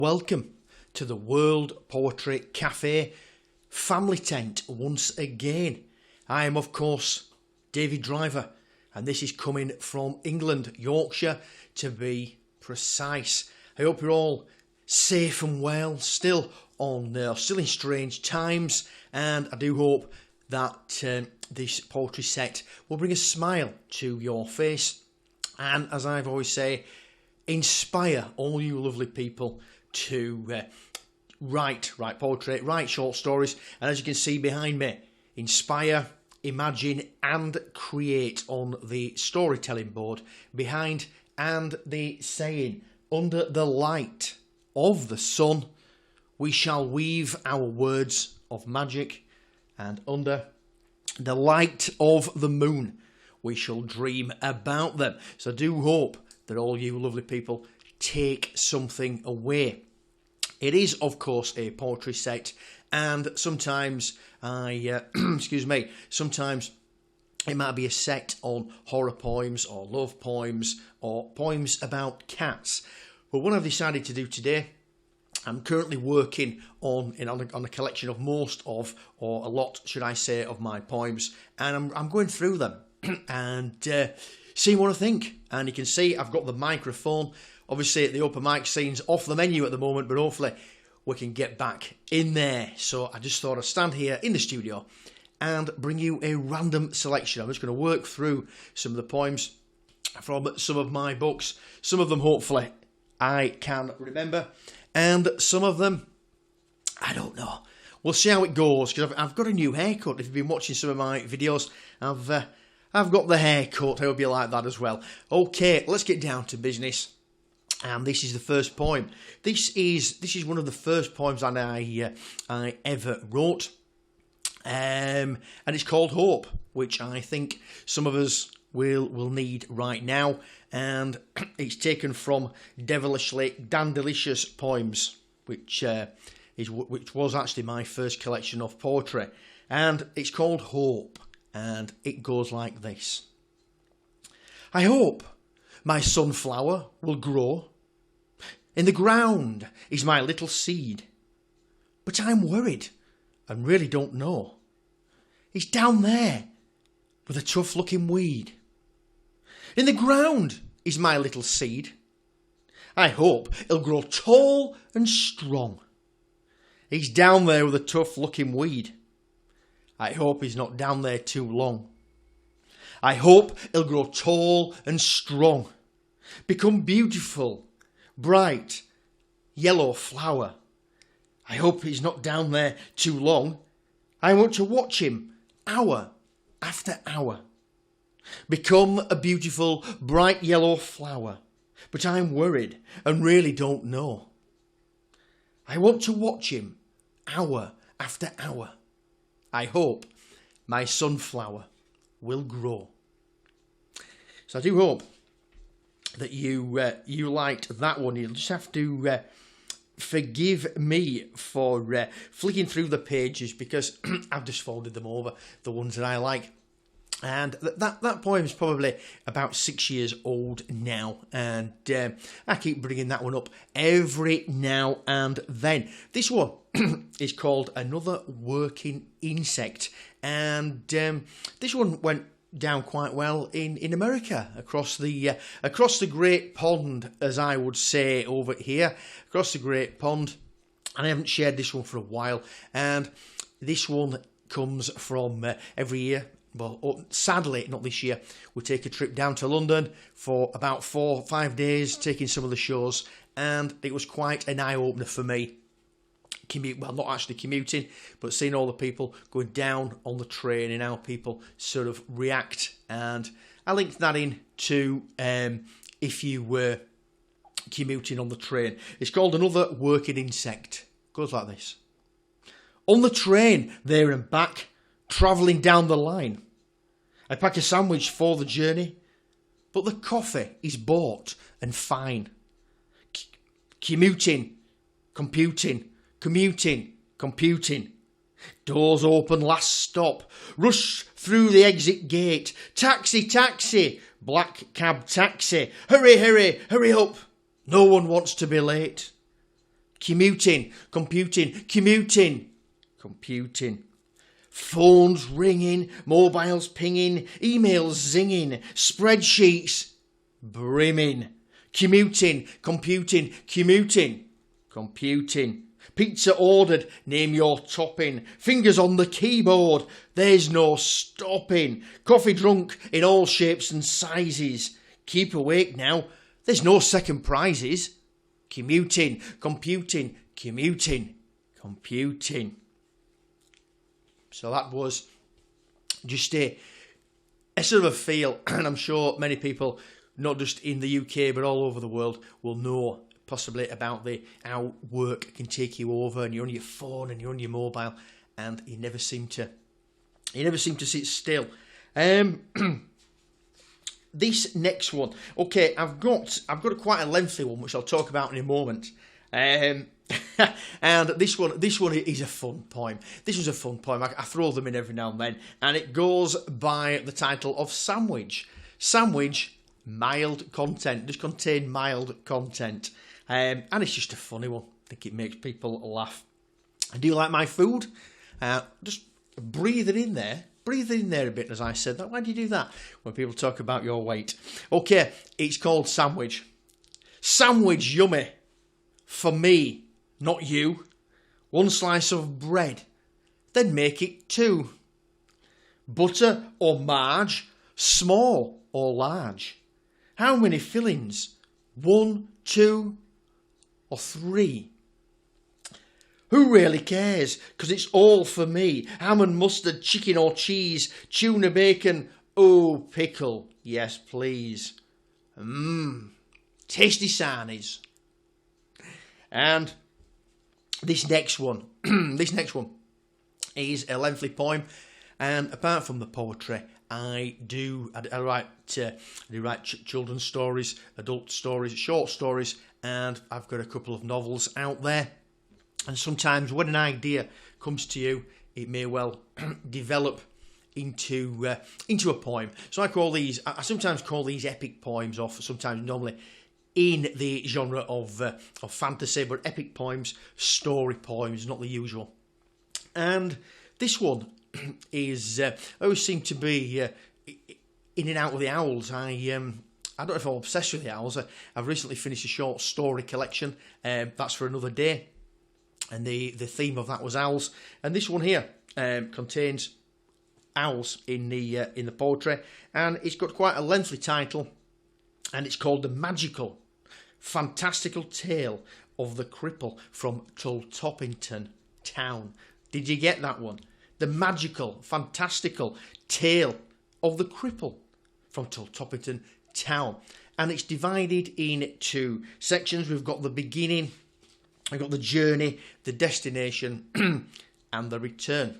Welcome to the World Poetry Cafe family tent once again. I am, of course, David Driver, and this is coming from England, Yorkshire, to be precise. I hope you're all safe and well, still in strange times, and I do hope that this poetry set will bring a smile to your face, and as I've always say, inspire all you lovely people to write poetry, write short stories, and as you can see behind me, inspire, imagine and create on the storytelling board behind, and the saying, under the light of the sun we shall weave our words of magic, and under the light of the moon we shall dream about them. So I do hope that all you lovely people take something away. It is, of course, a poetry set, and sometimes sometimes it might be a set on horror poems or love poems or poems about cats. But what I've decided to do today, I'm currently working on a collection of a lot, should I say, of my poems, and I'm going through them and seeing what I think. And you can see I've got the microphone. Obviously, the open mic scene's off the menu at the moment, but hopefully we can get back in there. So I just thought I'd stand here in the studio and bring you a random selection. I'm just going to work through some of the poems from some of my books. Some of them, hopefully, I can remember, and some of them, I don't know. We'll see how it goes, because I've got a new haircut. If you've been watching some of my videos, I've got the haircut. I hope you like that as well. Okay, let's get down to business. And this is the first poem. This is one of the first poems that I ever wrote, and it's called Hope, which I think some of us will need right now. And it's taken from Devilishly Dandelicious Poems, which was actually my first collection of poetry, and it's called Hope, and it goes like this. I hope my sunflower will grow. In the ground is my little seed, but I'm worried and really don't know. It's down there with a tough looking weed. In the ground is my little seed. I hope it'll grow tall and strong. He's down there with a tough looking weed. I hope he's not down there too long. I hope it'll grow tall and strong, become beautiful, bright, yellow flower. I hope he's not down there too long. I want to watch him hour after hour, become a beautiful, bright yellow flower, but I'm worried and really don't know. I want to watch him hour after hour. I hope my sunflower will grow. So I do hope that you liked that one. You'll just have to forgive me for flicking through the pages, because I've just folded them over, the ones that I like. And that poem is probably about 6 years old now, and I keep bringing that one up every now and then. This one is called Another Working Insect, and this one went down quite well in America, across the Great Pond, as I would say over here, across the Great Pond. And I haven't shared this one for a while, and this one comes from every year. Well, sadly, not this year. We take a trip down to London for about 4 or 5 days, taking some of the shows, and it was quite an eye-opener for me. Well, not actually commuting, but seeing all the people going down on the train and how people sort of react. And I linked that in to if you were commuting on the train. It's called Another Working Insect. Goes like this. On the train, there and back, travelling down the line. I pack a sandwich for the journey, but the coffee is bought and fine. Commuting, computing, computing. Doors open, last stop. Rush through the exit gate. Taxi, taxi. Black cab taxi. Hurry, hurry, hurry up. No one wants to be late. commuting, computing, commuting, computing. Phones ringing, mobiles pinging, emails zinging, spreadsheets brimming. Commuting, computing, commuting, computing. Pizza ordered, name your topping. Fingers on the keyboard, there's no stopping. Coffee drunk in all shapes and sizes. Keep awake now, there's no second prizes. Commuting, computing, commuting, computing. So that was just a sort of a feel, and I'm sure many people, not just in the UK but all over the world, will know possibly about how work can take you over, and you're on your phone and you're on your mobile, and you never seem to sit still. This next one, okay, I've got quite a lengthy one which I'll talk about in a moment. And this one is a fun poem. This was a fun poem. I throw them in every now and then, and it goes by the title of Sandwich. Sandwich, mild content. Just contain mild content, and it's just a funny one. I think it makes people laugh. Do you like my food? Just breathe it in there. Breathe it in there a bit, as I said that. Why do you do that when people talk about your weight? Okay, it's called Sandwich. Sandwich yummy. For me, not you. One slice of bread, then make it two. Butter or marge, small or large. How many fillings? 1, 2, or 3? Who really cares? 'Cause it's all for me. Ham and mustard, chicken or cheese, tuna, bacon, oh, pickle, yes please. Tasty sarnies. And this next one is a lengthy poem, and apart from the poetry, I write children's stories, adult stories, short stories, and I've got a couple of novels out there. And sometimes when an idea comes to you, it may well develop into a poem. So I sometimes call these epic poems, or sometimes normally in the genre of fantasy, but epic poems, story poems, not the usual. And this one is, I always seem to be in and out with the owls. I don't know if I'm obsessed with the owls. I've recently finished a short story collection. That's for another day. And the theme of that was owls. And this one here contains owls in the poetry. And it's got quite a lengthy title. And it's called The Magical, Fantastical Tale of the Cripple from Tulltoppington Town. Did you get that one? The magical, fantastical tale of the cripple from Tulltoppington Town. And it's divided into sections. We've got the beginning, we've got the journey, the destination, and the return.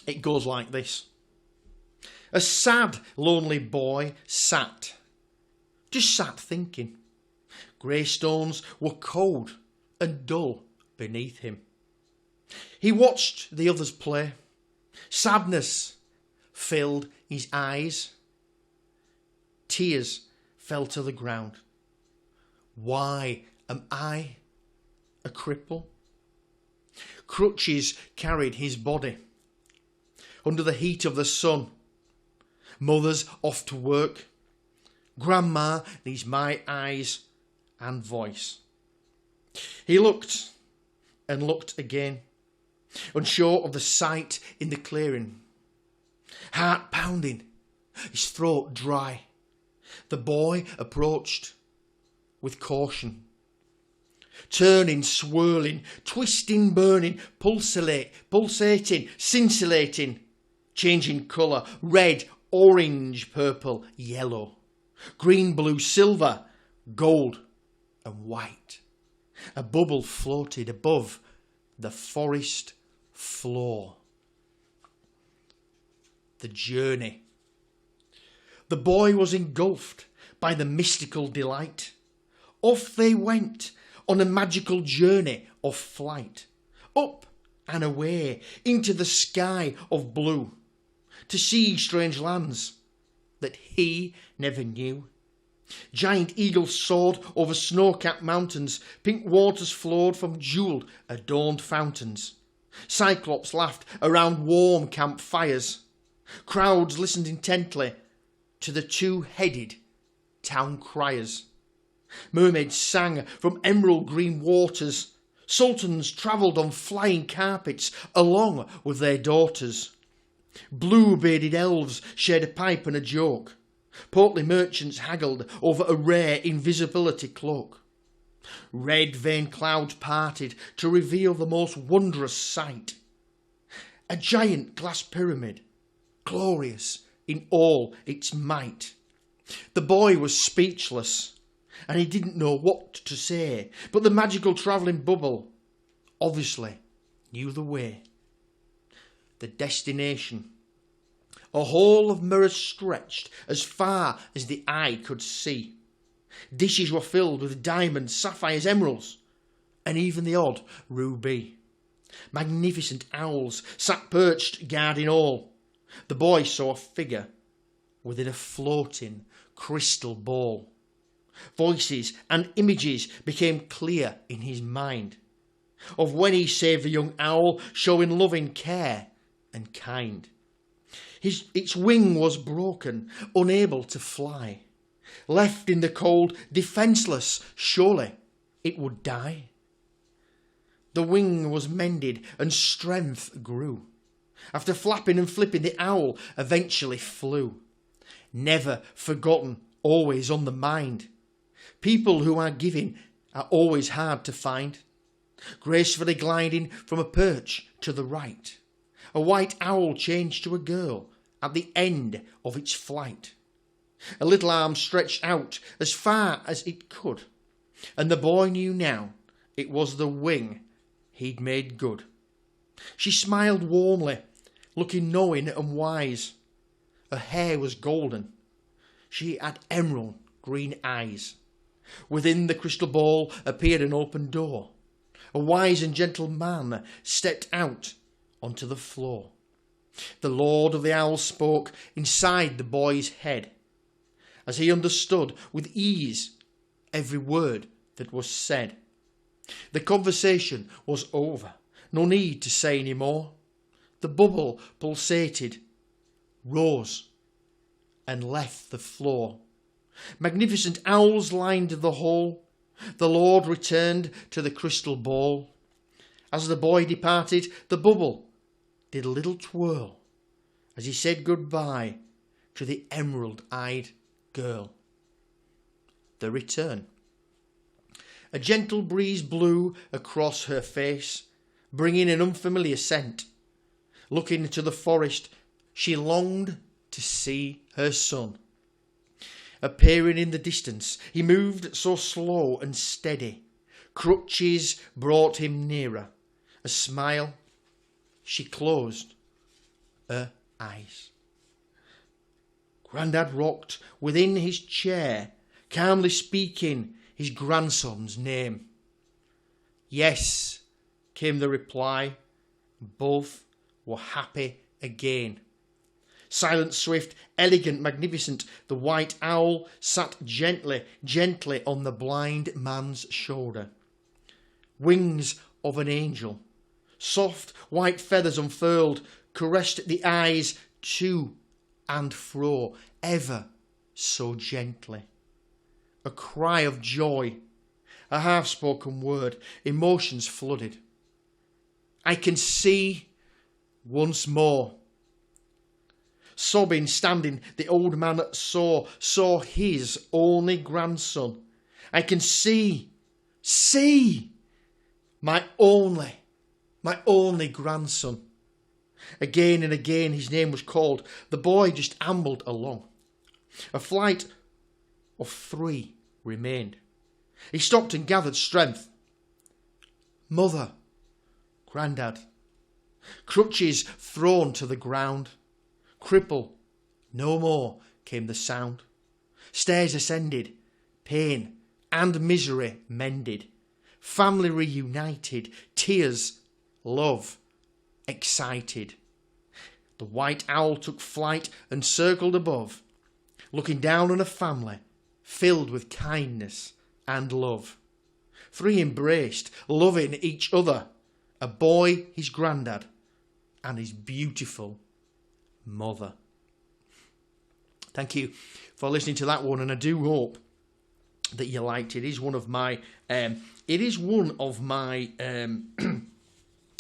It goes like this. A sad, lonely boy just sat thinking. Greystones were cold and dull beneath him. He watched the others play. Sadness filled his eyes. Tears fell to the ground. Why am I a cripple? Crutches carried his body. Under the heat of the sun, mother's off to work. Grandma needs my eyes and voice. He looked and looked again, unsure of the sight in the clearing. Heart pounding, his throat dry. The boy approached with caution. Turning, swirling, twisting, burning, pulsating, scintillating, changing colour, red, orange, purple, yellow, green, blue, silver, gold and white. A bubble floated above the forest floor. The journey. The boy was engulfed by the mystical delight. Off they went on a magical journey of flight, up and away into the sky of blue, to see strange lands that he never knew. Giant eagles soared over snow-capped mountains. Pink waters flowed from jewelled, adorned fountains. Cyclops laughed around warm campfires. Crowds listened intently to the two-headed town criers. Mermaids sang from emerald green waters. Sultans travelled on flying carpets along with their daughters. Blue-bearded elves shared a pipe and a joke. Portly merchants haggled over a rare invisibility cloak. Red veined clouds parted to reveal the most wondrous sight. A giant glass pyramid, glorious in all its might. The boy was speechless, and he didn't know what to say, but the magical travelling bubble obviously knew the way. The destination. A hall of mirrors stretched as far as the eye could see. Dishes were filled with diamonds, sapphires, emeralds, and even the odd ruby. Magnificent owls sat perched guarding all. The boy saw a figure within a floating crystal ball. Voices and images became clear in his mind of when he saved the young owl, showing loving care and kind. Its wing was broken, unable to fly. Left in the cold, defenceless, surely it would die. The wing was mended and strength grew. After flapping and flipping, the owl eventually flew. Never forgotten, always on the mind. People who are giving are always hard to find. Gracefully gliding from a perch to the right, a white owl changed to a girl at the end of its flight. A little arm stretched out as far as it could, and the boy knew now it was the wing he'd made good. She smiled warmly, looking knowing and wise. Her hair was golden. She had emerald green eyes. Within the crystal ball appeared an open door. A wise and gentle man stepped out onto the floor. The Lord of the Owls spoke inside the boy's head, as he understood with ease every word that was said. The conversation was over. No need to say any more. The bubble pulsated, rose, and left the floor. Magnificent owls lined the hall. The Lord returned to the crystal ball. As the boy departed, the bubble did a little twirl as he said goodbye to the emerald-eyed girl. The return. A gentle breeze blew across her face, bringing an unfamiliar scent. Looking into the forest, she longed to see her son. Appearing in the distance, he moved so slow and steady. Crutches brought him nearer. A smile. She closed her eyes. Grandad rocked within his chair, calmly speaking his grandson's name. Yes, came the reply. Both were happy again. Silent, swift, elegant, magnificent, the white owl sat gently on the blind man's shoulder. Wings of an angel, soft white feathers unfurled, caressed the eyes to and fro, ever so gently. A cry of joy, a half-spoken word, emotions flooded. I can see once more. Sobbing, standing, the old man saw his only grandson. I can see, my only grandson. Again and again his name was called. The boy just ambled along. A flight of 3 remained. He stopped and gathered strength. Mother, Grandad, crutches thrown to the ground. Cripple, no more, came the sound. Stairs ascended, pain and misery mended. Family reunited, tears, love, excited. The white owl took flight and circled above, looking down on a family filled with kindness and love. 3 embraced, loving each other, a boy, his grandad, and his beautiful mother. Thank you for listening to that one, and I do hope that you liked it. It is one of my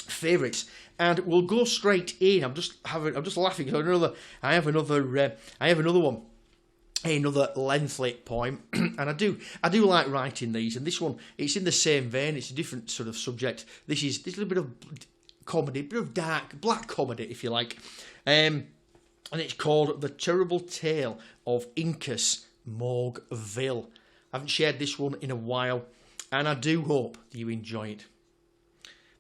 favourites, and we'll go straight in. I'm just laughing because I have another one. Another lengthy poem, and I do like writing these. And this one, it's in the same vein. It's a different sort of subject. This is a little bit of comedy, a bit of black comedy, if you like, and it's called The Terrible Tale of Incus Morgville. I haven't shared this one in a while, and I do hope you enjoy it.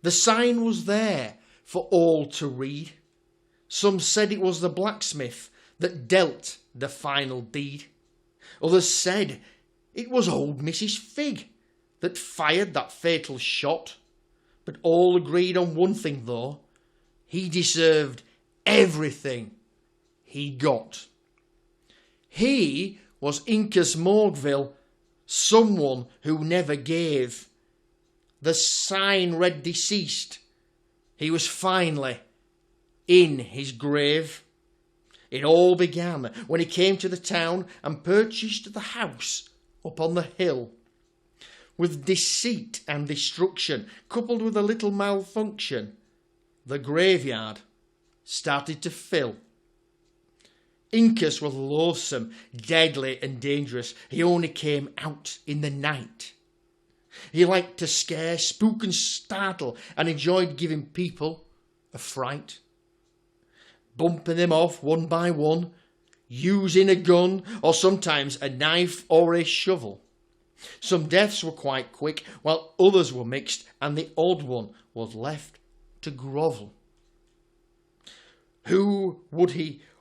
The sign was there for all to read. Some said it was the blacksmith that dealt the final deed. Others said it was old Mrs. Fig that fired that fatal shot. But all agreed on one thing though, he deserved everything he got. He was Incus Morgville, someone who never gave. The sign read deceased. He was finally in his grave. It all began when he came to the town and purchased the house up on the hill. With deceit and destruction, coupled with a little malfunction, the graveyard started to fill. Incus was loathsome, deadly and dangerous. He only came out in the night. He liked to scare, spook and startle, and enjoyed giving people a fright. Bumping them off one by one, using a gun or sometimes a knife or a shovel. Some deaths were quite quick, while others were mixed, and the odd one was left to grovel.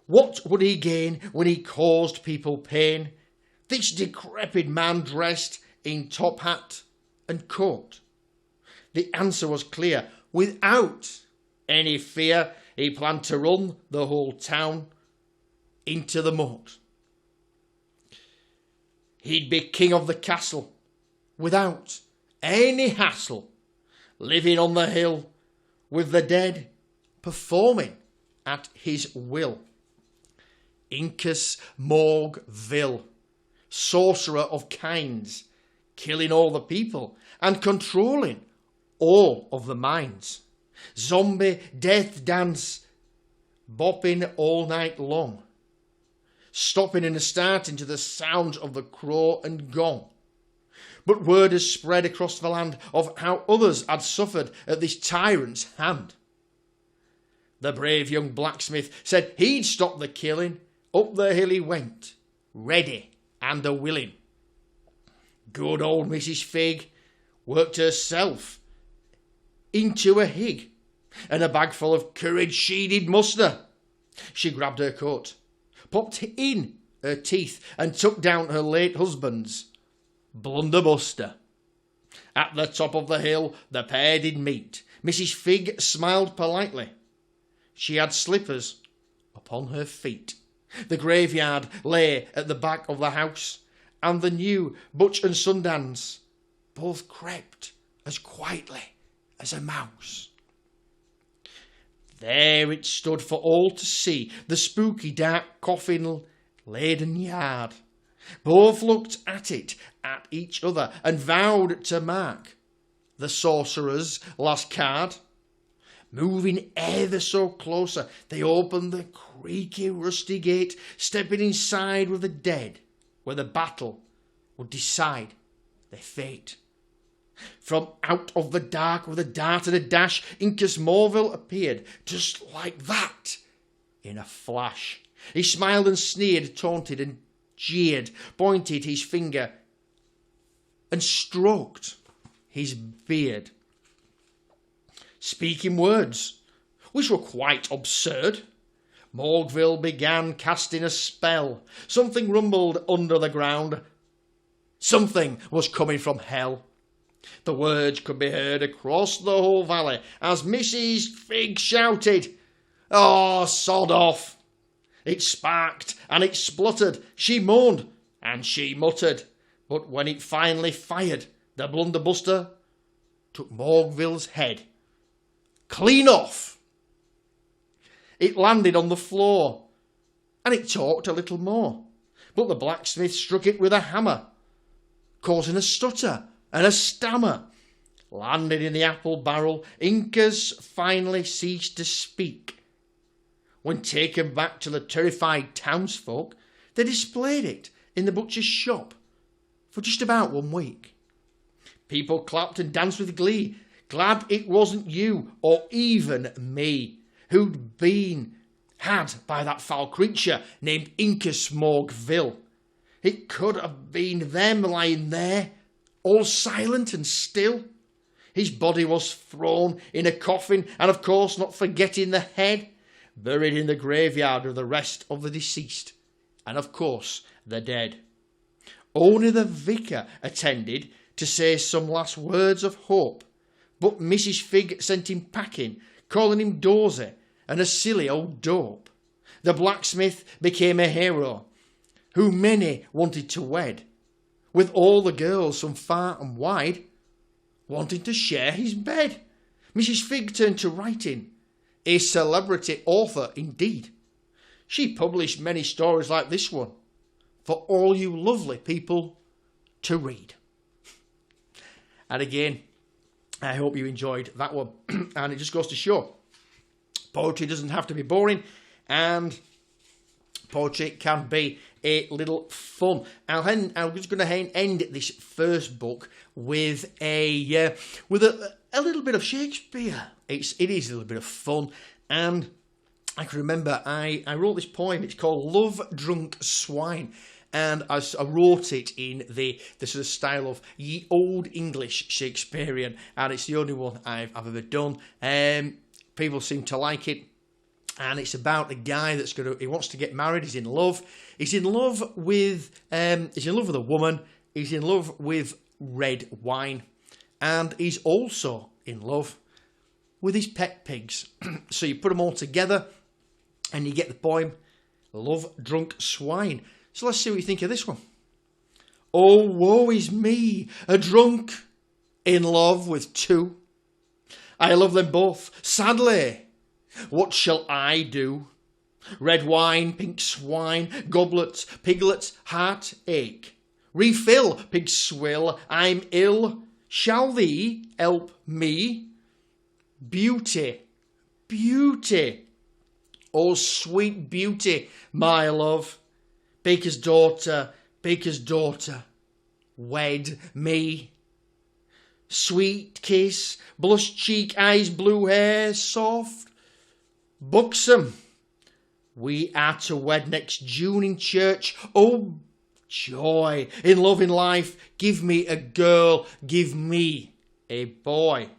What would he gain when he caused people pain? This decrepit man dressed in top hat and coat. The answer was clear. Without any fear, he planned to run the whole town into the moat. He'd be king of the castle without any hassle, living on the hill with the dead, performing at his will. Incus Morgville, sorcerer of kinds, killing all the people and controlling all of the minds. Zombie death dance, bopping all night long, stopping and starting to the sounds of the crow and gong. But word has spread across the land of how others had suffered at this tyrant's hand. The brave young blacksmith said he'd stop the killing. Up the hill he went, ready and a-willing. Good old Mrs. Fig worked herself into a hig, and a bag full of courage she did muster. She grabbed her coat, popped in her teeth, and took down her late husband's blunderbuster. At the top of the hill the pair did meet. Mrs. Fig smiled politely. She had slippers upon her feet. The graveyard lay at the back of the house, and the new Butch and Sundance both crept as quietly as a mouse. There it stood for all to see, the spooky dark coffin-laden yard. Both looked at it, at each other, and vowed to mark the sorcerer's last card. Moving ever so closer, they opened the creaky rusty gate, stepping inside with the dead, where the battle would decide their fate. From out of the dark, with a dart and a dash, Incus Morgville appeared, just like that, in a flash. He smiled and sneered, taunted and jeered, pointed his finger and stroked his beard, speaking words which were quite absurd. Morgville began casting a spell. Something rumbled under the ground. Something was coming from hell. The words could be heard across the whole valley as Mrs. Fig shouted, "Oh, sod off!" It sparked and it spluttered. She moaned, And she muttered, but when it finally fired, the blunderbuster took Morgville's head clean off. It landed on the floor, and it talked a little more, but the blacksmith struck it with a hammer, causing a stutter and a stammer. Landed in the apple barrel, Incas finally ceased to speak. When taken back to the terrified townsfolk, they displayed it in the butcher's shop for just about 1 week. People clapped and danced with glee, glad it wasn't you or even me who'd been had by that foul creature named Incas Morgville. It could have been them lying there, all silent and still. His body was thrown in a coffin, and of course not forgetting the head, buried in the graveyard with the rest of the deceased, and of course the dead. Only the vicar attended to say some last words of hope, but Mrs. Figg sent him packing, calling him dozy and a silly old dope. The blacksmith became a hero, who many wanted to wed, with all the girls from far and wide wanting to share his bed. Mrs. Figg turned to writing, a celebrity author indeed. She published many stories like this one for all you lovely people to read. And again, I hope you enjoyed that one. And it just goes to show, poetry doesn't have to be boring, and poetry can be a little fun. I'm just going to end this first book with a little bit of Shakespeare. It is a little bit of fun, and I can remember I wrote this poem. It's called Love Drunk Swine, and I wrote it in the sort of style of ye old English Shakespearean, and it's the only one I've ever done. People seem to like it. And it's about a guy he wants to get married. He's in love. He's in love with a woman. He's in love with red wine, and he's also in love with his pet pigs. So you put them all together, and you get the poem, Love Drunk Swine. So let's see what you think of this one. Oh, woe is me, a drunk, in love with two. I love them both, sadly. What shall I do? Red wine, pink swine, goblets, piglets, heartache. Refill, pig swill, I'm ill. Shall thee help me? Beauty, beauty, oh sweet beauty, my love. Baker's daughter, wed me. Sweet kiss, blush cheek, eyes, blue hair, soft, buxom. We are to wed next June in church. Oh, joy, in love, in life, give me a girl, give me a boy.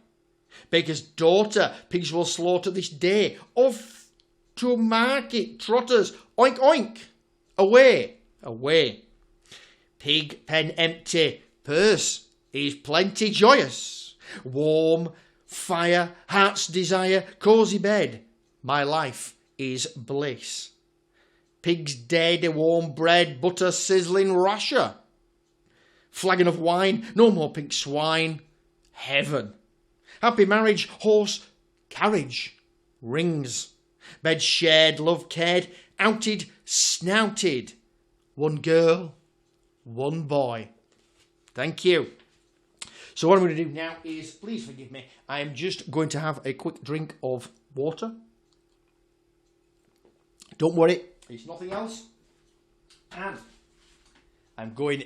Baker's daughter, pigs will slaughter this day. Off to market, trotters, oink, oink, away, away. Pig pen empty, purse is plenty joyous. Warm, fire, heart's desire, cosy bed, my life is bliss. Pig's dead, warm bread, butter sizzling rasher. Flagon of wine, no more pink swine, heaven. Happy marriage, horse, carriage, rings. Bed shared, love cared, outed, snouted. One girl, one boy. Thank you. So what I'm going to do now is, please forgive me, I am just going to have a quick drink of water. Don't worry, it's nothing else. And I'm going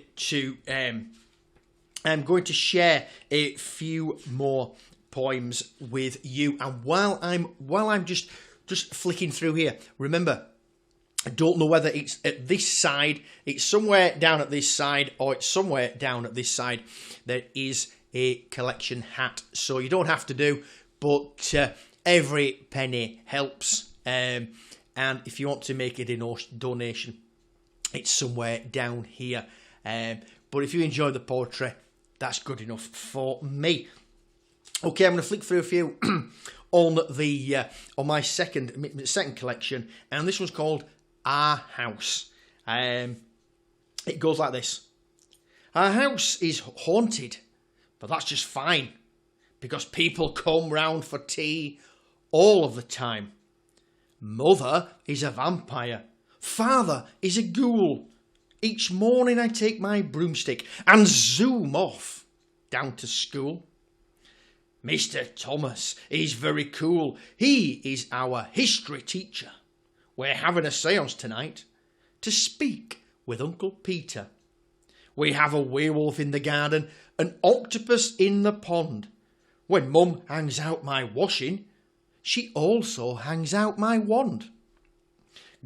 to share a few more poems with you. And while I'm just flicking through here, remember, I don't know whether it's at this side, it's somewhere down at this side, or it's somewhere down at this side. There is a collection hat, so you don't have to do, but every penny helps. And if you want to make a donation, it's somewhere down here. But if you enjoy the poetry, that's good enough for me. Okay, I'm going to flick through a few on my second collection, and this one's called Our House. It goes like this. Our house is haunted, but that's just fine, because people come round for tea all of the time. Mother is a vampire. Father is a ghoul. Each morning I take my broomstick and zoom off down to school. Mr. Thomas is very cool. He is our history teacher. We're having a séance tonight to speak with Uncle Peter. We have a werewolf in the garden, an octopus in the pond. When Mum hangs out my washing, she also hangs out my wand.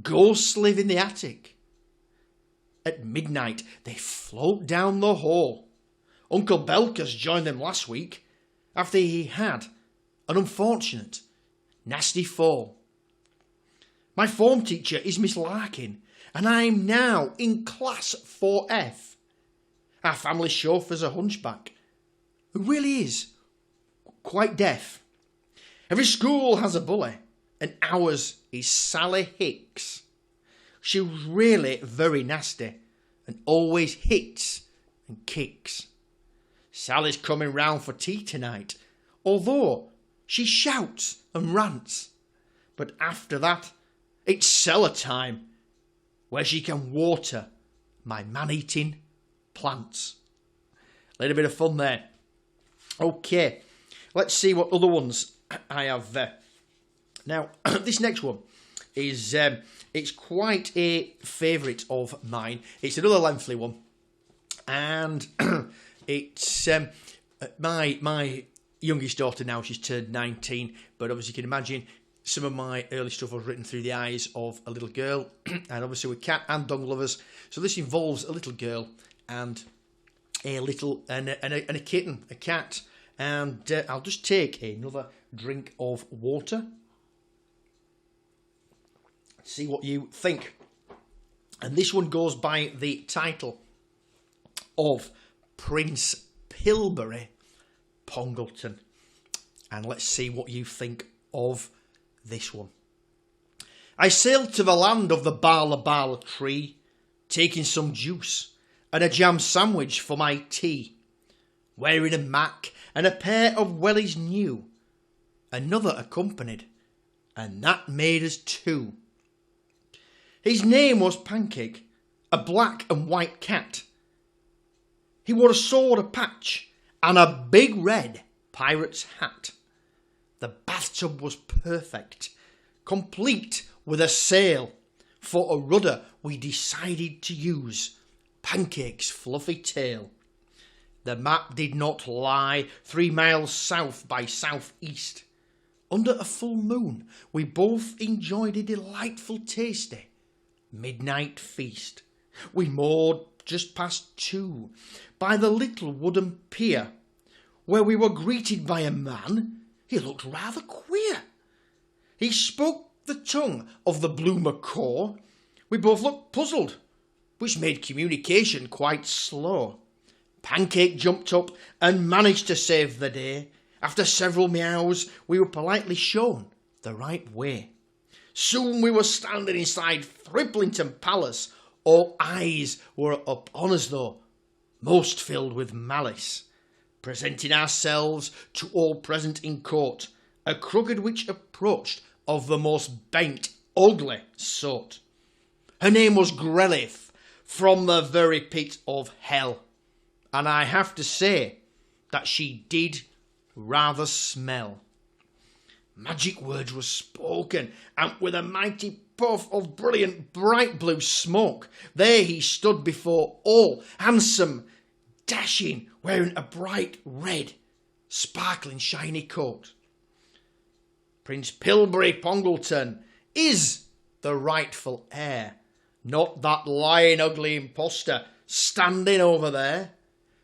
Ghosts live in the attic. At midnight, they float down the hall. Uncle Belkers joined them last week after he had an unfortunate, nasty fall. My form teacher is Miss Larkin, and I'm now in class 4F. Our family chauffeur's a hunchback, who really is quite deaf. Every school has a bully, and ours is Sally Hicks. She's really very nasty and always hits and kicks. Sally's coming round for tea tonight, although she shouts and rants. But after that, it's cellar time, where she can water my man-eating plants. A little bit of fun there. Okay, let's see what other ones I have there. Now, this next one is it's quite a favourite of mine. It's another lengthy one, and it's my youngest daughter now. She's turned 19, but obviously you can imagine some of my early stuff was written through the eyes of a little girl, and obviously we're cat and dog lovers. So this involves a little girl and a little and a kitten, a cat. And I'll just take another drink of water. See what you think. And this one goes by the title of Prince Pilbury Pongleton. And let's see what you think of this one. I sailed to the land of the Bala Bala tree, taking some juice and a jam sandwich for my tea, wearing a mac and a pair of wellies new. Another accompanied, and that made us two. His name was Pancake, a black and white cat. He wore a sword, a patch, and a big red pirate's hat. The bathtub was perfect, complete with a sail. For a rudder we decided to use Pancake's fluffy tail. The map did not lie 3 miles south by southeast. Under a full moon we both enjoyed a delightful tasty midnight feast. We moored just past 2 by the little wooden pier, where we were greeted by a man. He looked rather queer. He spoke the tongue of the blue macaw. We both looked puzzled, which made communication quite slow. Pancake jumped up and managed to save the day. After several meows, we were politely shown the right way. Soon we were standing inside Thriplington Palace. All eyes were upon us though, most filled with malice. Presenting ourselves to all present in court, a crooked witch approached of the most bent, ugly sort. Her name was Grelith, from the very pit of hell, and I have to say that she did rather smell. Magic words were spoken, and with a mighty puff of brilliant bright blue smoke, there he stood before all, handsome, dashing, wearing a bright red, sparkling shiny coat. Prince Pilbury Pongleton is the rightful heir, not that lying ugly impostor standing over there.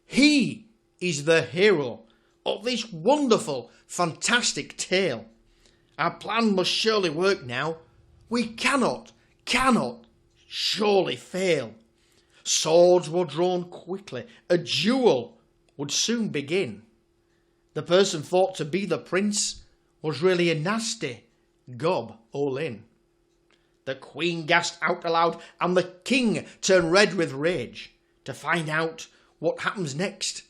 He is the hero of this wonderful, fantastic tale. Our plan must surely work now. We cannot surely fail. Swords were drawn quickly. A duel would soon begin. The person thought to be the prince was really a nasty gob all in. The Queen gasped out aloud, and the King turned red with rage. To find out what happens next,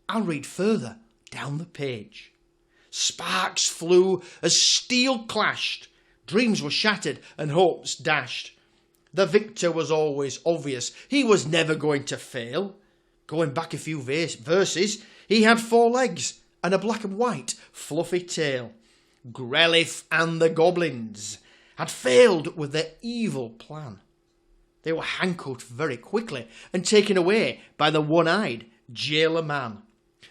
I'll read further down the page. Sparks flew as steel clashed, dreams were shattered and hopes dashed. The victor was always obvious, he was never going to fail. Going back a few verses, he had 4 legs and a black and white fluffy tail. Grelif and the goblins had failed with their evil plan. They were hankled very quickly and taken away by the one-eyed jailer man.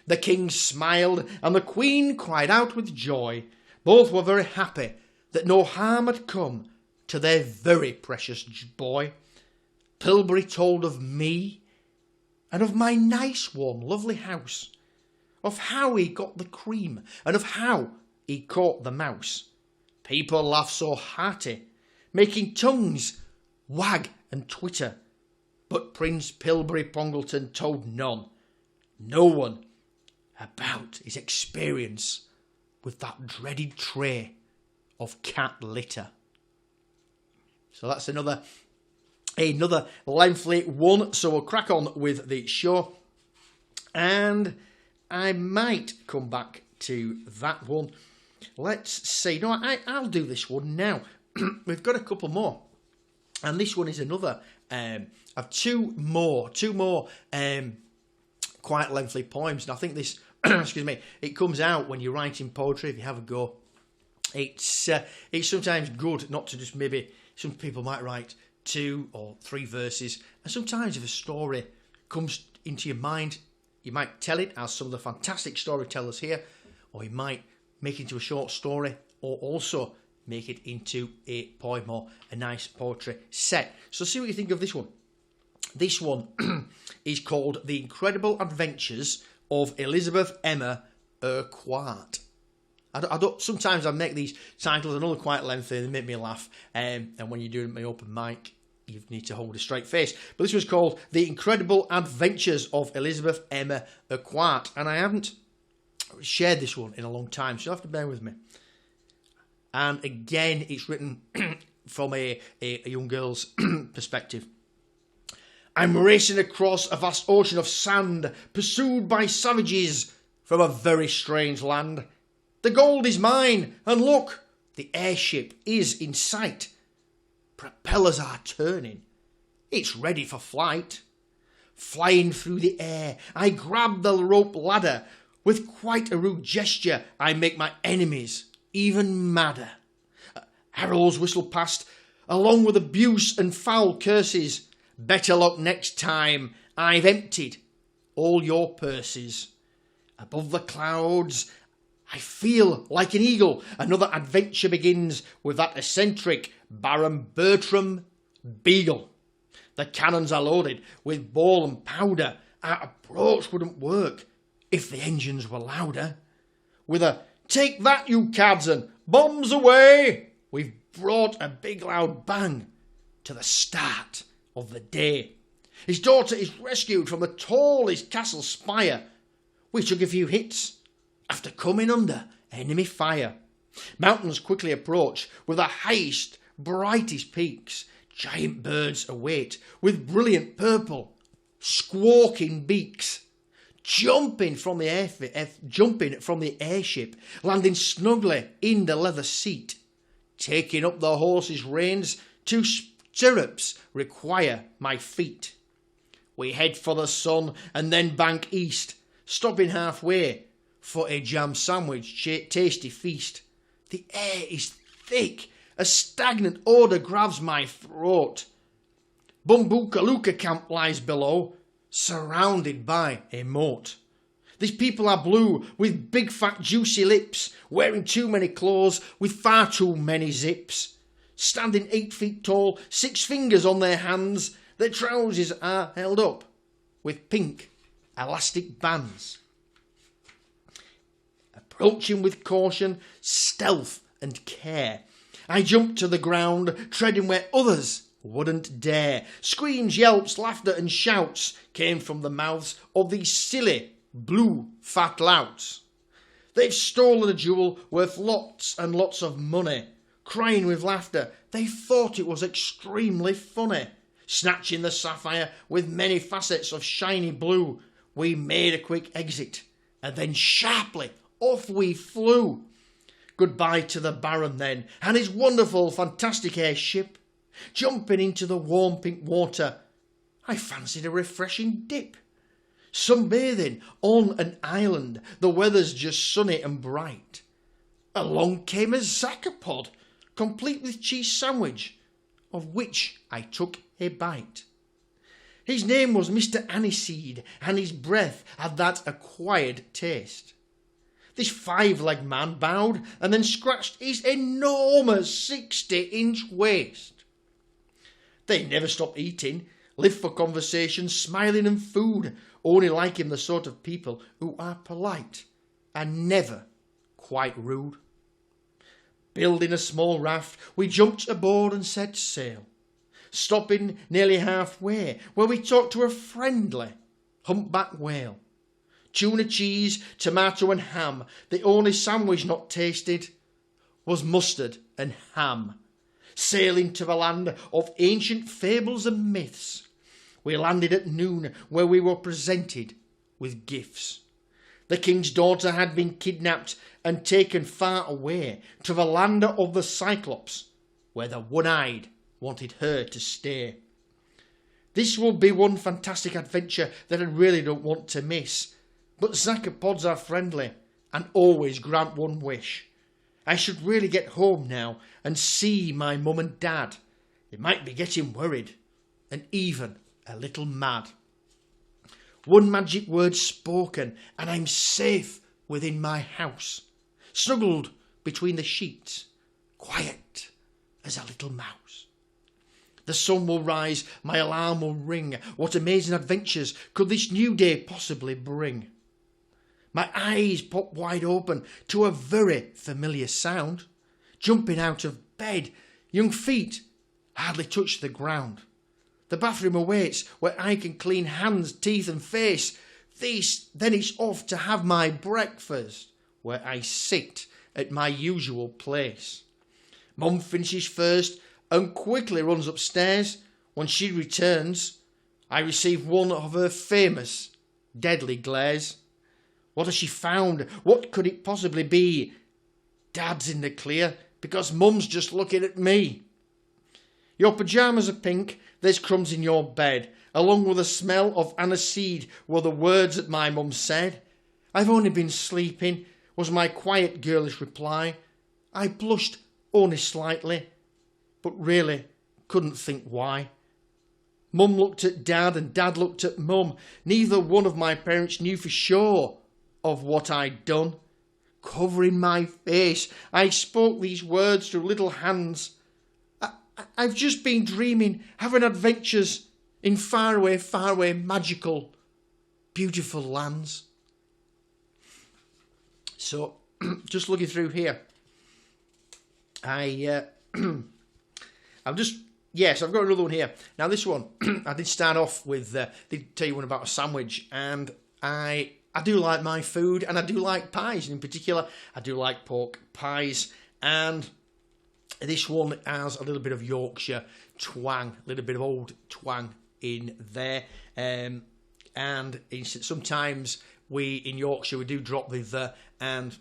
The king smiled and the queen cried out with joy. Both were very happy that no harm had come to their very precious boy. Pilbury told of me and of my nice warm lovely house, of how he got the cream and of how he caught the mouse. People laughed so hearty, making tongues wag and twitter, but Prince Pilbury Pongleton told no one, about his experience with that dreaded tray of cat litter. So that's another lengthy one, so we'll crack on with the show, and I might come back to that one. Let's see. No, I'll do this one now. We've got a couple more, and this one is another. I've two more quite lengthy poems, and I think this, excuse me, it comes out when you're writing poetry. If you have a go, it's sometimes good not to just maybe. Some people might write 2 or 3 verses, and sometimes if a story comes into your mind, you might tell it as some of the fantastic storytellers here, or you might make it into a short story, or also make it into a poem or a nice poetry set. So see what you think of this one. This one is called The Incredible Adventures of Elizabeth Emma Urquhart. Sometimes I make these titles, I know they're quite lengthy, they make me laugh, and when you're doing my open mic, you need to hold a straight face. But this was called The Incredible Adventures of Elizabeth Emma Urquhart, and I haven't shared this one in a long time, so you'll have to bear with me. And again, it's written from a young girl's perspective. I'm racing across a vast ocean of sand, pursued by savages from a very strange land. The gold is mine, and look, the airship is in sight. Propellers are turning. It's ready for flight. Flying through the air, I grab the rope ladder. With quite a rude gesture, I make my enemies even madder. Arrows whistle past, along with abuse and foul curses. Better luck next time, I've emptied all your purses. Above the clouds, I feel like an eagle. Another adventure begins with that eccentric Baron Bertram Beagle. The cannons are loaded with ball and powder. Our approach wouldn't work if the engines were louder. With a "Take that, you cads, and bombs away!" we've brought a big loud bang to the start of the day. His daughter is rescued from the tallest castle spire. We took a few hits after coming under enemy fire. Mountains quickly approach with the highest, brightest peaks. Giant birds await with brilliant purple, squawking beaks. Jumping from the airship, landing snugly in the leather seat. Taking up the horse's reins, 2 stirrups require my feet. We head for the sun and then bank east, stopping halfway for a jam sandwich, tasty feast. The air is thick, a stagnant odour grabs my throat. Bumbukaluka camp lies below, surrounded by a moat. These people are blue, with big fat juicy lips, wearing too many clothes with far too many zips. Standing 8 feet tall, 6 fingers on their hands, their trousers are held up with pink elastic bands. Approaching with caution, stealth and care, I jumped to the ground, treading where others wouldn't dare. Screams, yelps, laughter and shouts came from the mouths of these silly, blue, fat louts. They've stolen a jewel worth lots and lots of money crying with laughter. They thought it was extremely funny. Snatching the sapphire with many facets of shiny blue, we made a quick exit, and then sharply off we flew. Goodbye to the Baron then, and his wonderful, fantastic airship. Jumping into the warm pink water, I fancied a refreshing dip. Sunbathing on an island, the weather's just sunny and bright. Along came a Zacapod, complete with cheese sandwich, of which I took a bite. His name was Mr. Aniseed, and his breath had that acquired taste. This 5-legged man bowed and then scratched his enormous 60-inch waist. They never stopped eating, lived for conversation, smiling and food, only liking the sort of people who are polite and never quite rude. Building a small raft, we jumped aboard and set sail, stopping nearly halfway, where we talked to a friendly humpback whale. Tuna cheese, tomato and ham. The only sandwich not tasted was mustard and ham. Sailing to the land of ancient fables and myths, we landed at noon, where we were presented with gifts. The king's daughter had been kidnapped and taken far away to the land of the Cyclops, where the one-eyed wanted her to stay. This will be one fantastic adventure that I really don't want to miss. But Zacapods are friendly and always grant one wish. I should really get home now and see my mum and dad. They might be getting worried and even a little mad. One magic word spoken and I'm safe within my house, snuggled between the sheets, quiet as a little mouse. The sun will rise, my alarm will ring. What amazing adventures could this new day possibly bring? My eyes pop wide open to a very familiar sound. Jumping out of bed, young feet hardly touch the ground. The bathroom awaits, where I can clean hands, teeth and face. Then it's off to have my breakfast, where I sit at my usual place. Mum finishes first and quickly runs upstairs. When she returns, I receive one of her famous deadly glares. What has she found? What could it possibly be? Dad's in the clear, because Mum's just looking at me. Your pyjamas are pink, there's crumbs in your bed, along with the smell of aniseed, were the words that my mum said. I've only been sleeping, was my quiet girlish reply. I blushed only slightly, but really couldn't think why. Mum looked at Dad and Dad looked at Mum. Neither one of my parents knew for sure of what I'd done. Covering my face, I spoke these words through little hands. I've just been dreaming, having adventures in faraway, magical, beautiful lands. So, just looking through here, I've got another one here. Now this one, I did start off with, did tell you one about a sandwich, and I do like my food, and I do like pies. In particular, I do like pork pies, and this one has a little bit of Yorkshire twang, a little bit of old twang in there. And sometimes we, in Yorkshire, we do drop the and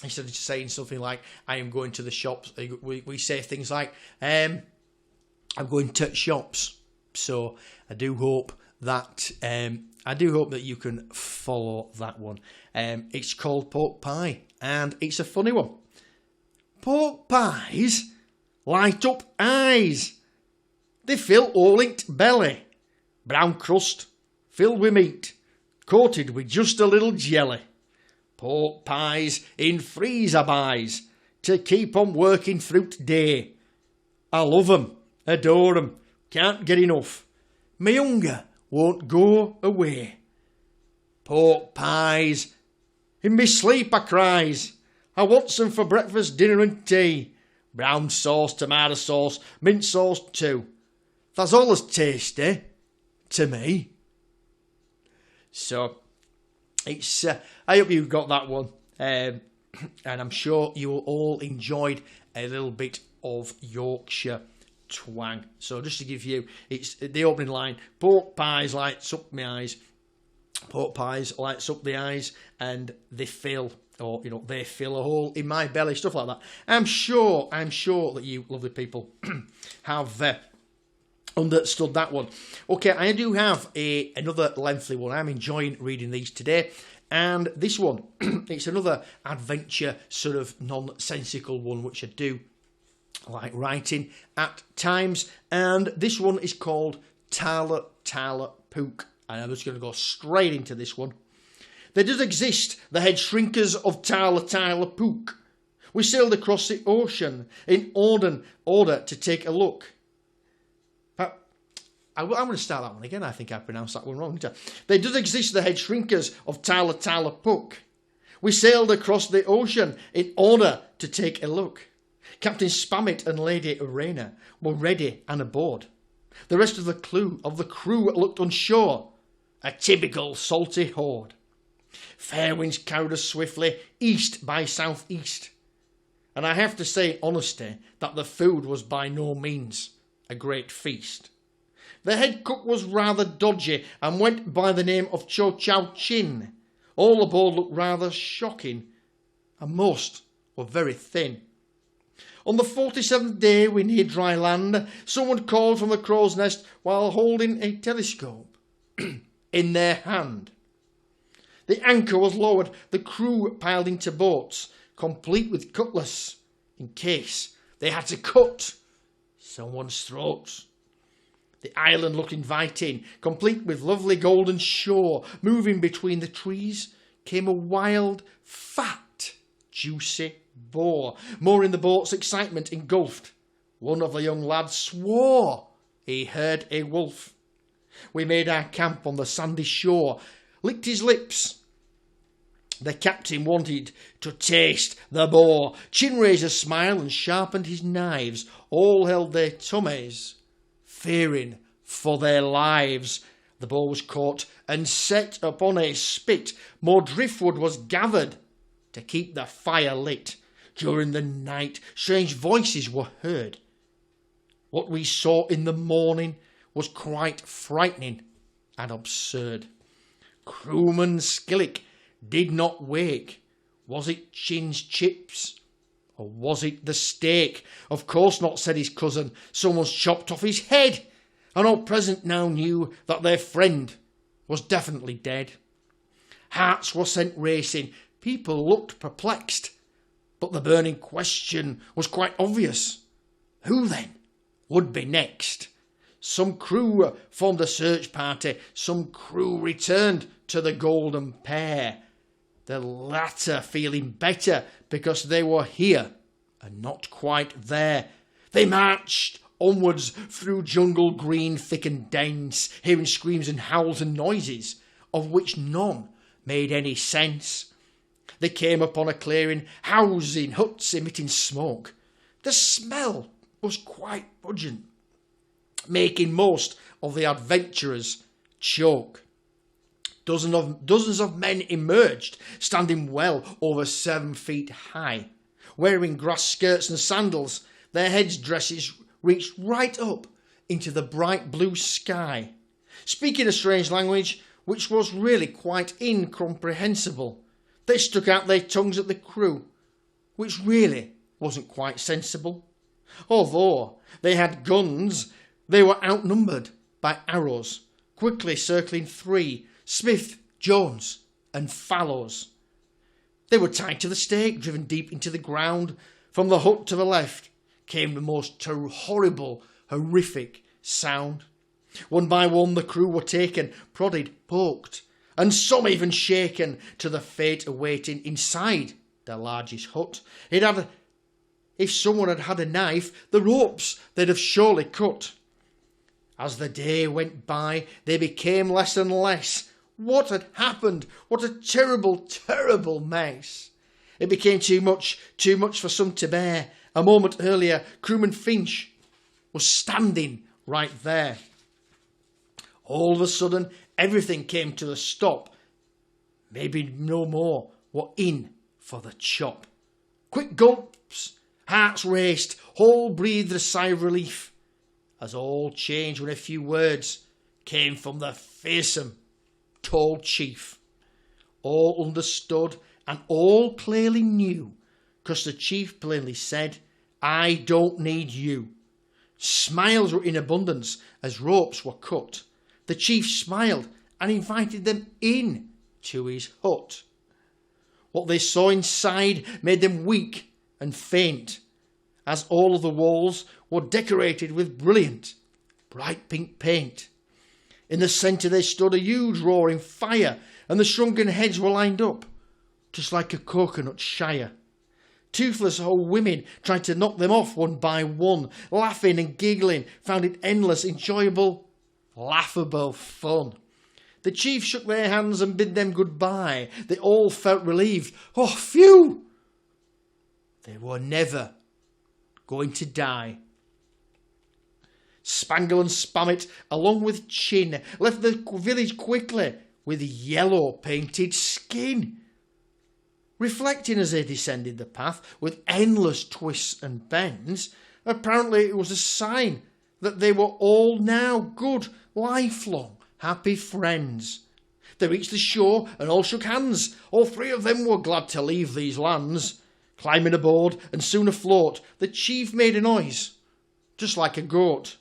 instead of saying something like, I am going to the shops, we say things like, I'm going to shops. So I do hope that you can follow that one. It's called pork pie, and it's a funny one. Pork pies light up eyes. They fill all linked belly. Brown crust filled with meat, coated with just a little jelly. Pork pies in freezer buys to keep on working through today. I love 'em, adore 'em, can't get enough. My hunger won't go away. Pork pies, in me sleep I cries. I want some for breakfast, dinner and tea. Brown sauce, tomato sauce, mint sauce too. That's all as tasty to me. So, it's I hope you got that one. and I'm sure you all enjoyed a little bit of Yorkshire twang. So just to give you, it's the opening line: pork pies lights up my eyes, pork pies lights up the eyes, and they fill, or they fill a hole in my belly, stuff like that. I'm sure that you lovely people have understood that one. Okay, I do have another lengthy one. I'm enjoying reading these today. And this one, it's another adventure, sort of nonsensical one, which I do like writing at times. And this one is called Tala Tala Pook. And I'm just going to go straight into this one. There does exist the head shrinkers of Tala Tala Pook. We sailed across the ocean in order to take a look. I'm going to start that one again. I think I pronounced that one wrong. There does exist the head shrinkers of Tala Tala Pook. We sailed across the ocean in order to take a look. Captain Spammit and Lady Arena were ready and aboard. The rest of the crew looked unsure. A typical salty horde. Fair winds carried us swiftly east by southeast. And I have to say in honesty that the food was by no means a great feast. The head cook was rather dodgy and went by the name of Cho Chow Chin. All aboard looked rather shocking, and most were very thin. On the 47th day we neared dry land. Someone called from the crow's nest while holding a telescope in their hand. The anchor was lowered, the crew piled into boats, complete with cutlass, in case they had to cut someone's throat. The island looked inviting, complete with lovely golden shore. Moving between the trees came a wild, fat, juicy boar. More in the boat's excitement engulfed. One of the young lads swore he heard a wolf. We made our camp on the sandy shore, licked his lips. The captain wanted to taste the boar. Chin raised a smile and sharpened his knives. All held their tummies, fearing for their lives. The boar was caught and set upon a spit. More driftwood was gathered to keep the fire lit. During the night, strange voices were heard. What we saw in the morning was quite frightening and absurd. Crewman Skillick did not wake. Was it Chin's chips? Or was it the steak? Of course not, said his cousin. Someone's chopped off his head. And all present now knew that their friend was definitely dead. Hearts were sent racing. People looked perplexed. But the burning question was quite obvious. Who then would be next? Some crew formed a search party. Some crew returned to the Golden Pair. The latter feeling better because they were here and not quite there. They marched onwards through jungle green, thick and dense, hearing screams and howls and noises, of which none made any sense. They came upon a clearing, housing huts emitting smoke. The smell was quite pungent, making most of the adventurers choke. Dozens of men emerged, standing well over 7 feet high, wearing grass skirts and sandals. Their heads' dresses reached right up into the bright blue sky, speaking a strange language which was really quite incomprehensible. They stuck out their tongues at the crew, which really wasn't quite sensible. Although they had guns, they were outnumbered by arrows, quickly circling 3, Smith, Jones and Fallows. They were tied to the stake, driven deep into the ground. From the hut to the left came the most horrible, horrific sound. One by one the crew were taken, prodded, poked, and some even shaken to the fate awaiting inside their largest hut. If someone had had a knife, the ropes they'd have surely cut. As the day went by, they became less and less. What had happened? What a terrible, terrible mess. It became too much for some to bear. A moment earlier, Crewman Finch was standing right there. All of a sudden, everything came to a stop. Maybe no more were in for the chop. Quick gulps, hearts raced, all breathed a sigh of relief, as all changed when a few words came from the fearsome, tall chief. All understood and all clearly knew, 'cause the chief plainly said, I don't need you. Smiles were in abundance as ropes were cut. The chief smiled and invited them in to his hut. What they saw inside made them weak and faint, as all of the walls were decorated with brilliant, bright pink paint. In the centre there stood a huge roaring fire, and the shrunken heads were lined up, just like a coconut shire. Toothless old women tried to knock them off one by one, laughing and giggling, found it endless, enjoyable, laughable fun. The chief shook their hands and bid them goodbye. They all felt relieved. Oh, phew! They were never going to die. Spangle and Spammit, along with Chin, left the village quickly with yellow painted skin. Reflecting as they descended the path with endless twists and bends, apparently it was a sign that they were all now good, lifelong, happy friends. They reached the shore and all shook hands. All three of them were glad to leave these lands. Climbing aboard and soon afloat, the chief made a noise, just like a goat.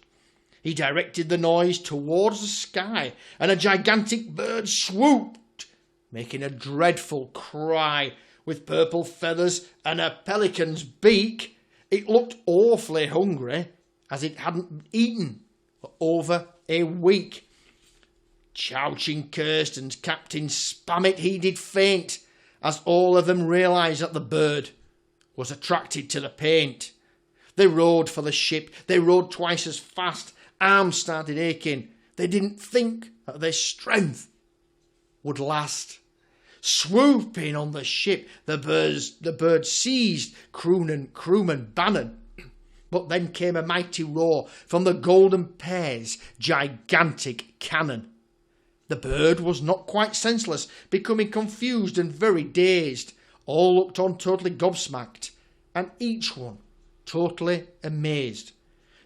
He directed the noise towards the sky, and a gigantic bird swooped, making a dreadful cry. With purple feathers and a pelican's beak, it looked awfully hungry, as it hadn't eaten for over a week. Chowchin cursed and Captain Spammit he did faint, as all of them realised that the bird was attracted to the paint. They rowed for the ship, they rowed twice as fast, arms started aching. They didn't think that their strength would last. Swooping on the ship, the bird seized crewman Bannon. But then came a mighty roar from the Golden Pair's gigantic cannon. The bird was not quite senseless, becoming confused and very dazed. All looked on totally gobsmacked, and each one totally amazed.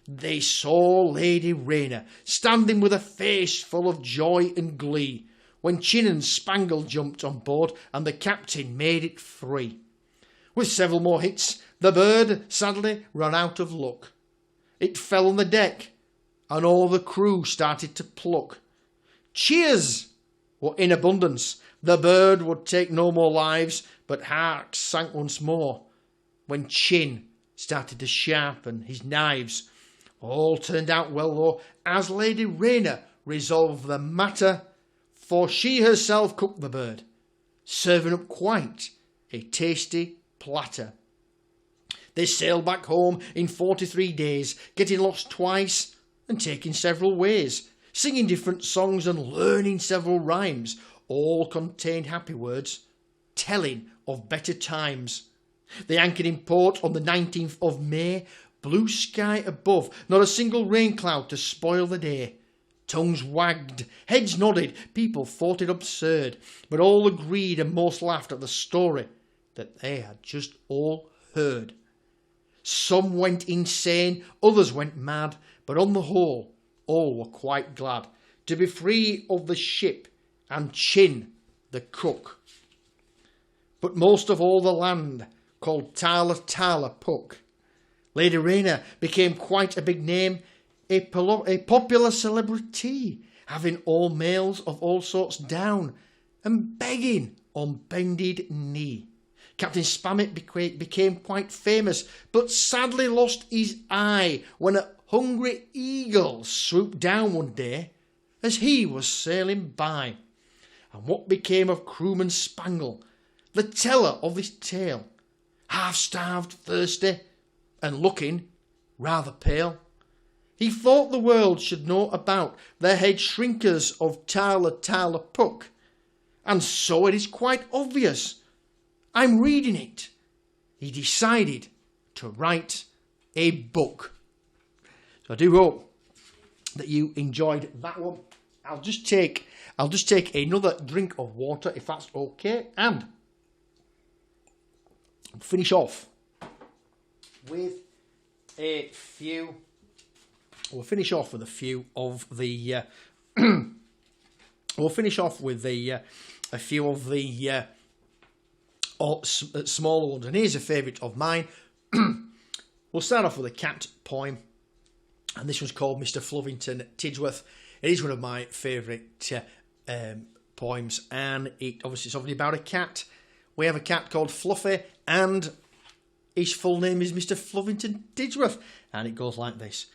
They saw Lady Raina standing with a face full of joy and glee, when Chin and Spangle jumped on board and the captain made it free. With several more hits, the bird sadly ran out of luck. It fell on the deck, and all the crew started to pluck. Cheers were in abundance. The bird would take no more lives, but hearts sank once more. When Chin started to sharpen his knives, all turned out well though, as Lady Raina resolved the matter, for she herself cooked the bird, serving up quite a tasty platter. They sailed back home in 43 days, getting lost twice and taking several ways, singing different songs and learning several rhymes, all contained happy words, telling of better times. They anchored in port on the 19th of May, blue sky above, not a single rain cloud to spoil the day. Tongues wagged, heads nodded, people thought it absurd, but all agreed and most laughed at the story that they had just all heard. Some went insane, others went mad, but on the whole, all were quite glad to be free of the ship and Chin the cook. But most of all the land called Tala Puck. Lady Raina became quite a big name, a popular celebrity, having all males of all sorts down and begging on bended knee. Captain Spammit became quite famous, but sadly lost his eye when a hungry eagle swooped down one day as he was sailing by. And what became of crewman Spangle, the teller of this tale, half-starved, thirsty, and looking rather pale? He thought the world should know about the head shrinkers of Tala Puck, and so it is quite obvious. I'm reading it. He decided to write a book. So I do hope that you enjoyed that one. I'll just take another drink of water if that's okay. And finish off with a few. We'll finish off with a few of the. We'll finish off with a few of the smaller ones, and here's a favourite of mine. We'll start off with a cat poem, and this one's called Mr. Fluffington Tidsworth. It is one of my favourite poems, and it's obviously about a cat. We have a cat called Fluffy, and his full name is Mr. Fluffington Tidsworth, and it goes like this.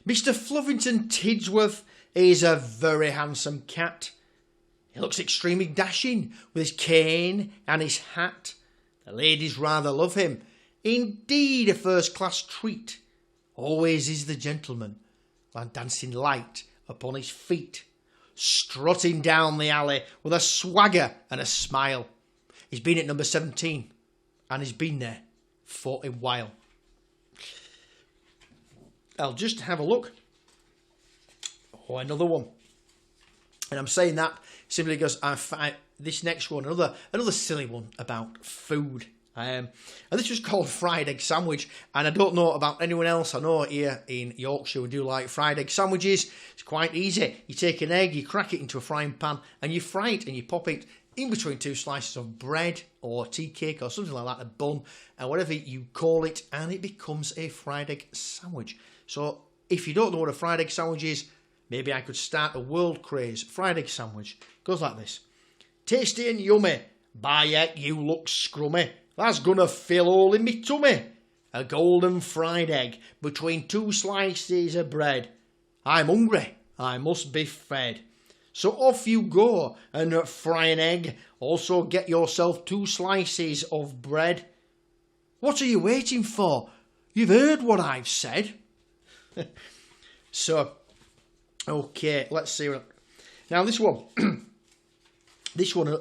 Mr. Fluffington Tidsworth is a very handsome cat. He looks extremely dashing with his cane and his hat. The ladies rather love him. Indeed, a first-class treat. Always is the gentleman, like dancing light upon his feet, strutting down the alley with a swagger and a smile. He's been at number 17, and he's been there for a while. I'll just have a look. Oh, another one. And I'm saying that simply because this next one, another silly one about food. And this was called Fried Egg Sandwich. And I don't know about anyone else. I know here in Yorkshire we do like fried egg sandwiches. It's quite easy. You take an egg, you crack it into a frying pan, and you fry it, and you pop it in between two slices of bread or tea cake or something like that, a bun, and whatever you call it, and it becomes a fried egg sandwich. So if you don't know what a fried egg sandwich is, maybe I could start a world craze fried egg sandwich. Goes like this. Tasty and yummy. By yet you look scrummy. That's gonna fill all in me tummy. A golden fried egg between two slices of bread. I'm hungry. I must be fed. So off you go and fry an egg. Also get yourself 2 slices of bread. What are you waiting for? You've heard what I've said. So, okay, let's see. Now this one,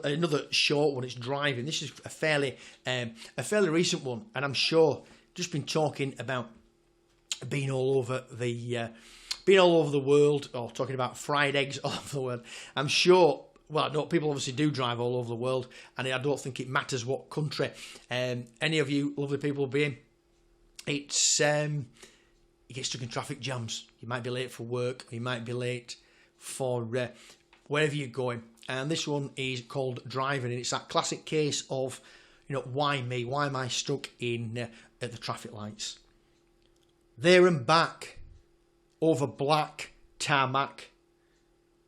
another short one. It's driving. This is a fairly recent one, and I'm sure just been talking about being all over the world, or talking about fried eggs all over the world. I'm sure. Well, no, people obviously do drive all over the world, and I don't think it matters what country any of you lovely people be in. It's you get stuck in traffic jams. You might be late for work, or you might be late for wherever you're going. And this one is called Driving, and it's that classic case of, why me? Why am I stuck in at the traffic lights? There and back, over black tarmac,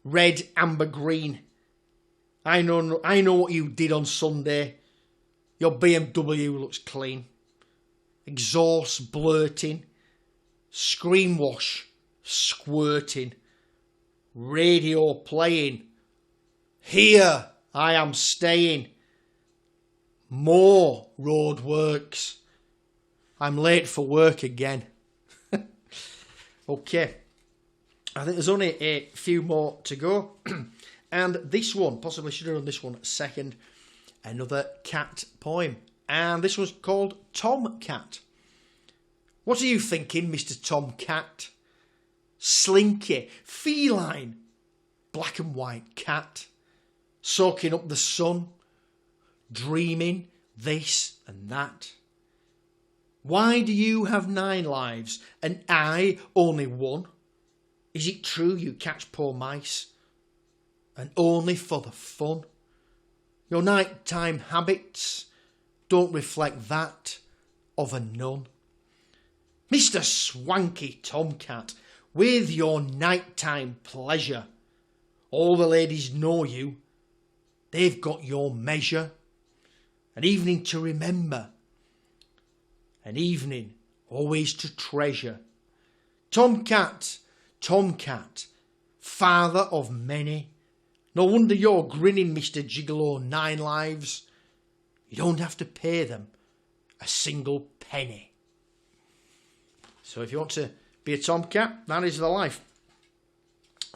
red, amber, green. I know what you did on Sunday. Your BMW looks clean. Exhaust blurting. Screen wash squirting. Radio playing. Here I am staying. More road works. I'm late for work again. Okay. I think there's only a few more to go. And this one, possibly should have done this one second. Another cat poem. And this was called Tom Cat. What are you thinking, Mr. Tom Cat? Slinky, feline, black and white cat, soaking up the sun, dreaming this and that. Why do you have 9 lives and I only 1? Is it true you catch poor mice? And only for the fun? Your nighttime habits don't reflect that of a nun. Mr. Swanky Tomcat, with your nighttime pleasure, all the ladies know you, they've got your measure. An evening to remember, an evening always to treasure. Tomcat, Tomcat, father of many, no wonder you're grinning, Mr. Gigolo 9 lives. You don't have to pay them a single penny. So if you want to be a tomcat, that is the life.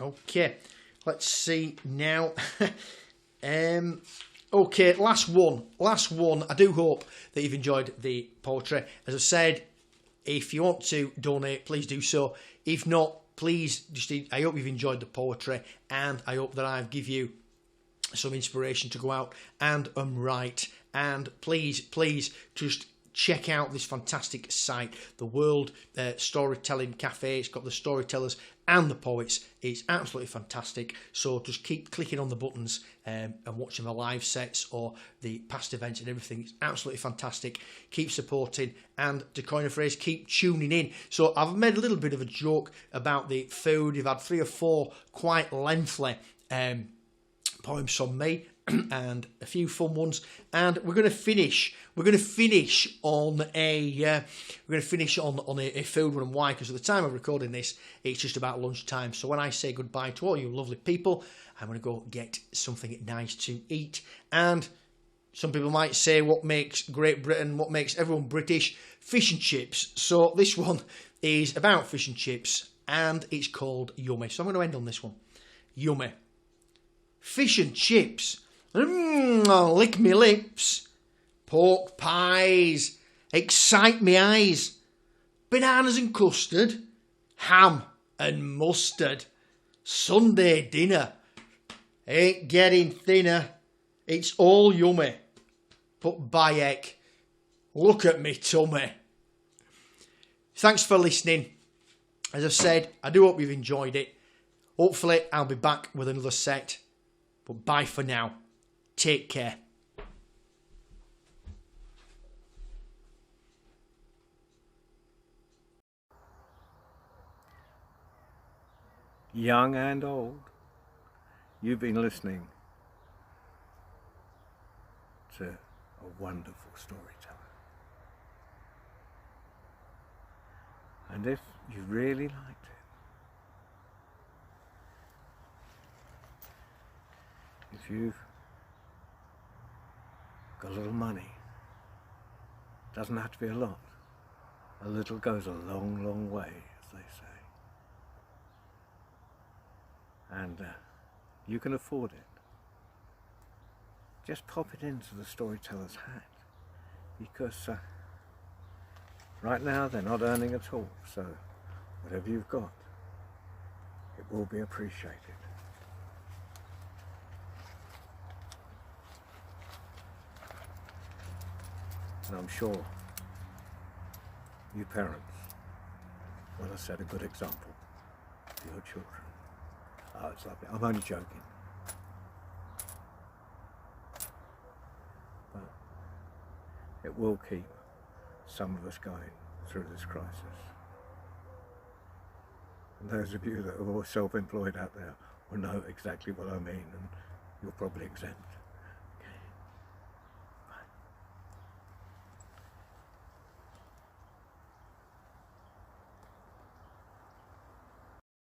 Okay, let's see now. Okay, last one. I do hope that you've enjoyed the poetry. As I said, if you want to donate, please do so. If not, please, I hope you've enjoyed the poetry, and I hope that I've give you some inspiration to go out and write. And please, just check out this fantastic site, the World Storytelling Cafe. It's got the storytellers and the poets. It's absolutely fantastic. So just keep clicking on the buttons and watching the live sets or the past events and everything. It's absolutely fantastic. Keep supporting, and to coin a phrase, keep tuning in. So I've made a little bit of a joke about the food. You've had 3 or 4 quite lengthy poems from me and a few fun ones, and we're going to finish on a food one. And why? Because at the time of recording this, it's just about lunchtime. So when I say goodbye to all you lovely people, I'm going to go get something nice to eat. And some people might say, what makes Great Britain, what makes everyone British? Fish and chips. So this one is about fish and chips, and it's called Yummy. So I'm going to end on this one. Yummy. Fish and chips. Lick me lips. Pork pies. Excite me eyes. Bananas and custard. Ham and mustard. Sunday dinner. Ain't getting thinner. It's all yummy. But by heck, look at me tummy. Thanks for listening. As I've said, I do hope you've enjoyed it. Hopefully I'll be back with another set. But bye for now. Take care. Young and old, you've been listening to a wonderful storyteller. And if you really liked it, if you've got a little money, doesn't have to be a lot. A little goes a long, long way, as they say. And you can afford it. Just pop it into the storyteller's hat, because right now they're not earning at all, so whatever you've got, it will be appreciated. And I'm sure you parents will have set a good example to your children. Oh, it's lovely. I'm only joking. But it will keep some of us going through this crisis. And those of you that are self-employed out there will know exactly what I mean, and you're probably exempt.